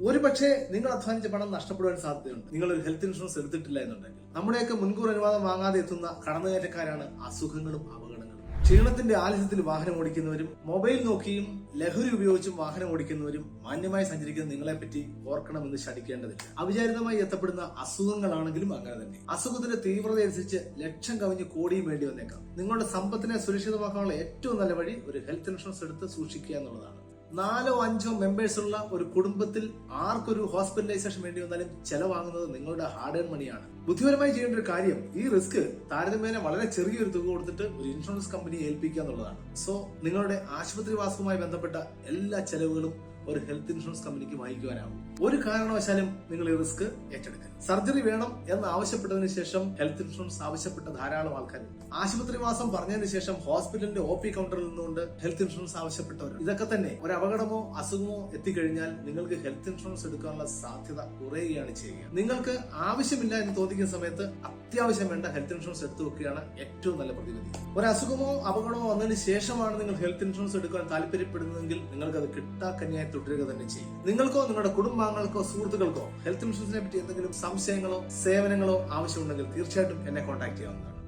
ഒരു പക്ഷേ നിങ്ങൾ അധ്വാനിച്ച പണം നഷ്ടപ്പെടുവാൻ സാധ്യതയുണ്ട്. നിങ്ങൾ ഒരു ഹെൽത്ത് ഇൻഷുറൻസ് എടുത്തിട്ടില്ല എന്നുണ്ടെങ്കിൽ. നമ്മുടെയൊക്കെ മുൻകൂർ അനുവാദം വാങ്ങാതെ എത്തുന്ന കടന്നുകയറ്റക്കാരാണ് അസുഖങ്ങളും അപകടങ്ങളും. ക്ഷീണത്തിന്റെ ആലസ്യത്തിൽ വാഹനം ഓടിക്കുന്നവരും മൊബൈൽ നോക്കിയും ലഹരി ഉപയോഗിച്ചും വാഹനം ഓടിക്കുന്നവരും മാന്യമായി സഞ്ചരിക്കുന്ന നിങ്ങളെപ്പറ്റി ഓർക്കണമെന്ന് ശഠിക്കേണ്ടതില്ല. അവിചാരിതമായി എത്തപ്പെടുന്ന അസുഖങ്ങളാണെങ്കിലും അങ്ങനെ തന്നെ. അസുഖത്തിന്റെ തീവ്രത അനുസരിച്ച് ലക്ഷം കവിഞ്ഞ് കോടിയും വേണ്ടി വന്നേക്കാം. നിങ്ങളുടെ സമ്പത്തിനെ സുരക്ഷിതമാക്കാനുള്ള ഏറ്റവും നല്ല വഴി ഒരു ഹെൽത്ത് ഇൻഷുറൻസ് എടുത്ത് സൂക്ഷിക്കുക എന്നുള്ളതാണ്. 4 or 5 മെമ്പേഴ്സ് ഉള്ള ഒരു കുടുംബത്തിൽ ആർക്കൊരു ഹോസ്പിറ്റലൈസേഷൻ വേണ്ടി വന്നാലും ചെലവാകുന്നത് നിങ്ങളുടെ ഹാർഡ് ഏൺ മണിയാണ്. ബുദ്ധിപരമായി ചെയ്യേണ്ട ഒരു കാര്യം ഈ റിസ്ക് താരതമ്യേന വളരെ ചെറിയൊരു തുക കൊടുത്തിട്ട് ഒരു ഇൻഷുറൻസ് കമ്പനിയെ ഏൽപ്പിക്കുക എന്നുള്ളതാണ്. സോ നിങ്ങളുടെ ആശുപത്രിവാസവുമായി ബന്ധപ്പെട്ട എല്ലാ ചെലവുകളും ഒരു ഹെൽത്ത് ഇൻഷുറൻസ് കമ്പനിക്ക് വഹിക്കുവാനാവും. ഒരു കാരണവശാലും നിങ്ങൾ ഈ റിസ്ക് ഏറ്റെടുക്കുക. സർജറി വേണം എന്ന് ആവശ്യപ്പെട്ടതിന് ശേഷം ഹെൽത്ത് ഇൻഷുറൻസ് ആവശ്യപ്പെട്ട ധാരാളം ആൾക്കാരുണ്ട്. ആശുപത്രിവാസം പറഞ്ഞതിന് ശേഷം ഹോസ്പിറ്റലിന്റെ OP കൗണ്ടറിൽ നിന്നുകൊണ്ട് ഹെൽത്ത് ഇൻഷുറൻസ് ആവശ്യപ്പെട്ടവർ. ഇതൊക്കെ തന്നെ ഒരു അപകടമോ അസുഖമോ എത്തിക്കഴിഞ്ഞാൽ നിങ്ങൾക്ക് ഹെൽത്ത് ഇൻഷുറൻസ് എടുക്കാനുള്ള സാധ്യത കുറയുകയാണ് ചെയ്യുക. നിങ്ങൾക്ക് ആവശ്യമില്ല എന്ന് തോന്നിക്കുന്ന സമയത്ത് അത്യാവശ്യം വേണ്ട ഹെൽത്ത് ഇൻഷുറൻസ് എടുത്തു വെക്കുകയാണ് ഏറ്റവും നല്ല പ്രതിവിധി. ഒരു അസുഖമോ അപകടമോ വന്നതിന് ശേഷമാണ് നിങ്ങൾ ഹെൽത്ത് ഇൻഷുറൻസ് എടുക്കാൻ താല്പര്യപ്പെടുന്നതെങ്കിൽ നിങ്ങൾക്ക് അത് കിട്ടാക്കന്യായി തുടരുക തന്നെ ചെയ്യും. നിങ്ങൾക്കോ നിങ്ങളുടെ കുടുംബാംഗങ്ങൾക്കോ സുഹൃത്തുക്കൾക്കോ ഹെൽത്ത് ഇൻഷുറൻസിനെ പറ്റി എന്തെങ്കിലും സംശയങ്ങളോ സേവനങ്ങളോ ആവശ്യമുണ്ടെങ്കിൽ തീർച്ചയായിട്ടും എന്നെ കോൺടാക്ട് ചെയ്യാവുന്നതാണ്.